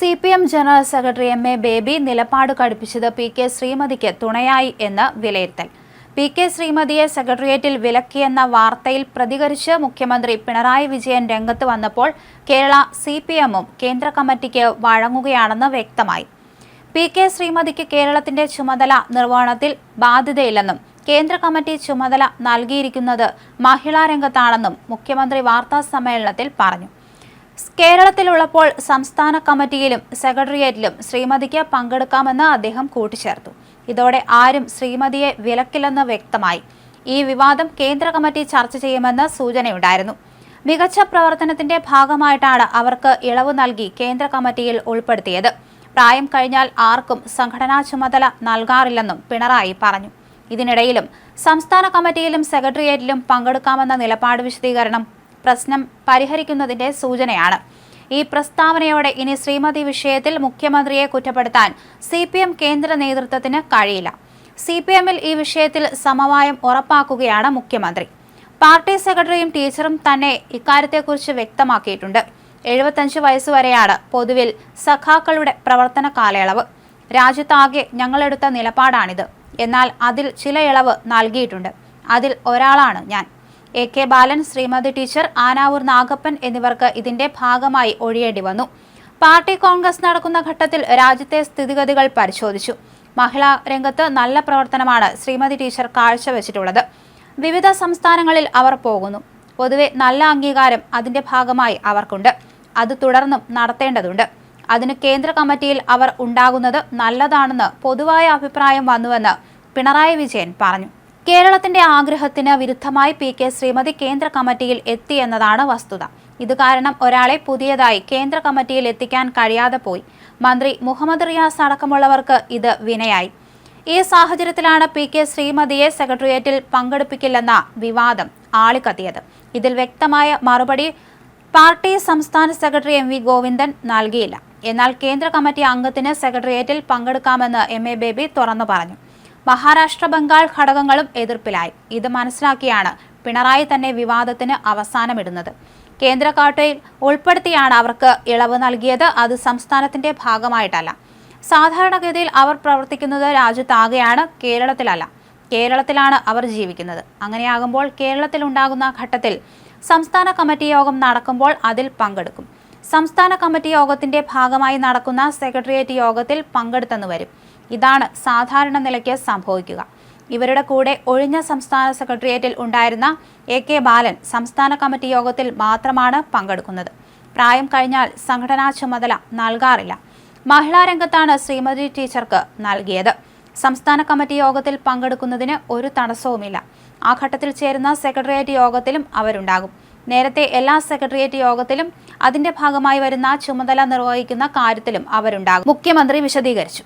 CPM general secretary M A baby നിലപാട് കടുപ്പിച്ചത് P K ശ്രീമതിക്ക് തുണയായി എന്ന് വിലയിരുത്തൽ. പി കെ ശ്രീമതിയെ സെക്രട്ടേറിയറ്റിൽ വിലക്കിയെന്ന വാർത്തയിൽ പ്രതികരിച്ച് മുഖ്യമന്ത്രി പിണറായി വിജയൻ രംഗത്ത് വന്നപ്പോൾ കേരള CPM-ഉം കേന്ദ്ര കമ്മിറ്റിക്ക് വഴങ്ങുകയാണെന്ന് വ്യക്തമായി. പി കെ ശ്രീമതിക്ക് കേരളത്തിന്റെ ചുമതല നിർവഹണത്തിൽ ബാധ്യതയില്ലെന്നും കേന്ദ്ര കമ്മിറ്റി ചുമതല നൽകിയിരിക്കുന്നത് മഹിളാ രംഗത്താണെന്നും മുഖ്യമന്ത്രി വാർത്താസമ്മേളനത്തിൽ പറഞ്ഞു. കേരളത്തിലുള്ളപ്പോൾ സംസ്ഥാന കമ്മിറ്റിയിലും സെക്രട്ടേറിയറ്റിലും ശ്രീമതിക്ക് പങ്കെടുക്കാമെന്ന് അദ്ദേഹം കൂട്ടിച്ചേർത്തു. ഇതോടെ ആരും ശ്രീമതിയെ വിലക്കില്ലെന്ന് വ്യക്തമായി. ഈ വിവാദം കേന്ദ്ര കമ്മിറ്റി ചർച്ച ചെയ്യുമെന്ന് സൂചനയുണ്ടായിരുന്നു. മികച്ച പ്രവർത്തനത്തിന്റെ ഭാഗമായിട്ടാണ് അവർക്ക് ഇളവ് നൽകി കേന്ദ്ര കമ്മിറ്റിയിൽ ഉൾപ്പെടുത്തിയത്. പ്രായം കഴിഞ്ഞാൽ ആർക്കും സംഘടനാ ചുമതല നൽകാറില്ലെന്നും പിണറായി പറഞ്ഞു. ഇതിനിടയിലും സംസ്ഥാന കമ്മിറ്റിയിലും സെക്രട്ടേറിയറ്റിലും പങ്കെടുക്കാമെന്ന നിലപാട് വിശദീകരണം പ്രശ്നം പരിഹരിക്കുന്നതിന്റെ സൂചനയാണ്. ഈ പ്രസ്താവനയോടെ ഇനി ശ്രീമതി വിഷയത്തിൽ മുഖ്യമന്ത്രിയെ കുറ്റപ്പെടുത്താൻ CPM കേന്ദ്ര നേതൃത്വത്തിന് കഴിയില്ല. CPM-ൽ ഈ വിഷയത്തിൽ സമവായം ഉറപ്പാക്കുകയാണ് മുഖ്യമന്ത്രി. പാർട്ടി സെക്രട്ടറിയും ടീച്ചറും തന്നെ ഇക്കാര്യത്തെക്കുറിച്ച് വ്യക്തമാക്കിയിട്ടുണ്ട്. 75 വയസ്സുവരെയാണ് പൊതുവിൽ സഖാക്കളുടെ പ്രവർത്തന കാലയളവ്. രാജ്യത്താകെ ഞങ്ങളെടുത്ത നിലപാടാണിത്. എന്നാൽ അതിൽ ചില ഇളവ് നൽകിയിട്ടുണ്ട്. അതിൽ ഒരാളാണ് ഞാൻ. AK ബാലൻ, ശ്രീമതി ടീച്ചർ, ആനാവൂർ നാഗപ്പൻ എന്നിവർക്ക് ഇതിന്റെ ഭാഗമായി ഒഴിയേണ്ടി വന്നു. പാർട്ടി കോൺഗ്രസ് നടക്കുന്ന ഘട്ടത്തിൽ രാജ്യത്തെ സ്ഥിതിഗതികൾ പരിശോധിച്ചു. മഹിളാ രംഗത്ത് നല്ല പ്രവർത്തനമാണ് ശ്രീമതി ടീച്ചർ കാഴ്ചവെച്ചിട്ടുള്ളത്. വിവിധ സംസ്ഥാനങ്ങളിൽ അവർ പോകുന്നു. പൊതുവെ നല്ല അംഗീകാരം അതിന്റെ ഭാഗമായി അവർക്കുണ്ട്. അത് തുടർന്നും നടത്തേണ്ടതുണ്ട്. അതിന് കേന്ദ്ര കമ്മിറ്റിയിൽ അവർ ഉണ്ടാകുന്നത് നല്ലതാണെന്ന് പൊതുവായ അഭിപ്രായം വന്നുവെന്ന് പിണറായി വിജയൻ പറഞ്ഞു. കേരളത്തിന്റെ ആഗ്രഹത്തിന് വിരുദ്ധമായി പി കെ ശ്രീമതി കേന്ദ്ര കമ്മിറ്റിയിൽ എത്തിയെന്നതാണ് വസ്തുത. ഇത് കാരണം ഒരാളെ പുതിയതായി കേന്ദ്ര കമ്മിറ്റിയിൽ എത്തിക്കാൻ കഴിയാതെ പോയി. മന്ത്രി മുഹമ്മദ് റിയാസ് അടക്കമുള്ളവർക്ക് ഇത് വിനയായി. ഈ സാഹചര്യത്തിലാണ് പി കെ ശ്രീമതിയെ സെക്രട്ടേറിയറ്റിൽ പങ്കെടുപ്പിക്കില്ലെന്ന വിവാദം ആളിക്കത്തിയത്. ഇതിൽ വ്യക്തമായ മറുപടി പാർട്ടി സംസ്ഥാന സെക്രട്ടറി MV ഗോവിന്ദൻ നൽകിയില്ല. എന്നാൽ കേന്ദ്ര കമ്മിറ്റി അംഗത്തിന് സെക്രട്ടേറിയറ്റിൽ പങ്കെടുക്കാമെന്ന് എം എ ബേബി തുറന്നു പറഞ്ഞു. മഹാരാഷ്ട്ര, ബംഗാൾ ഘടകങ്ങളും എതിർപ്പിലായി. ഇത് മനസ്സിലാക്കിയാണ് പിണറായി തന്നെ വിവാദത്തിന് അവസാനമിടുന്നത്. കേന്ദ്ര കോട്ടയിൽ ഉൾപ്പെടുത്തിയാണ് അവർക്ക് ഇളവ് നൽകിയത്. അത് സംസ്ഥാനത്തിന്റെ ഭാഗമായിട്ടല്ല. സാധാരണഗതിയിൽ അവർ പ്രവർത്തിക്കുന്നത് രാജ്യത്താകെയാണ്, കേരളത്തിലല്ല. കേരളത്തിലാണ് അവർ ജീവിക്കുന്നത്. അങ്ങനെയാകുമ്പോൾ കേരളത്തിലുണ്ടാകുന്ന ഘട്ടത്തിൽ സംസ്ഥാന കമ്മിറ്റി യോഗം നടക്കുമ്പോൾ അതിൽ പങ്കെടുക്കും. സംസ്ഥാന കമ്മിറ്റി യോഗത്തിന്റെ ഭാഗമായി നടക്കുന്ന സെക്രട്ടേറിയറ്റ് യോഗത്തിൽ പങ്കെടുത്തെന്ന് വരും. ഇതാണ് സാധാരണ നിലയ്ക്ക് സംഭവിക്കുക. ഇവരുടെ കൂടെ ഒഴിഞ്ഞ സംസ്ഥാന സെക്രട്ടേറിയറ്റിൽ ഉണ്ടായിരുന്ന AK ബാലൻ സംസ്ഥാന കമ്മിറ്റി യോഗത്തിൽ മാത്രമാണ് പങ്കെടുക്കുന്നത്. പ്രായം കഴിഞ്ഞാൽ സംഘടനാ ചുമതല നൽകാറില്ല. മഹിളാ രംഗത്താണ് ശ്രീമതി ടീച്ചർക്ക് നൽകിയത്. സംസ്ഥാന കമ്മിറ്റി യോഗത്തിൽ പങ്കെടുക്കുന്നതിന് ഒരു തടസ്സവുമില്ല. ആ ഘട്ടത്തിൽ ചേരുന്ന സെക്രട്ടേറിയറ്റ് യോഗത്തിലും അവരുണ്ടാകും. നേരത്തെ എല്ലാ സെക്രട്ടേറിയറ്റ് യോഗത്തിലും അതിന്റെ ഭാഗമായി വരുന്ന ചുമതല നിർവഹിക്കുന്ന കാര്യത്തിലും അവരുണ്ടാകും. മുഖ്യമന്ത്രി വിശദീകരിച്ചു.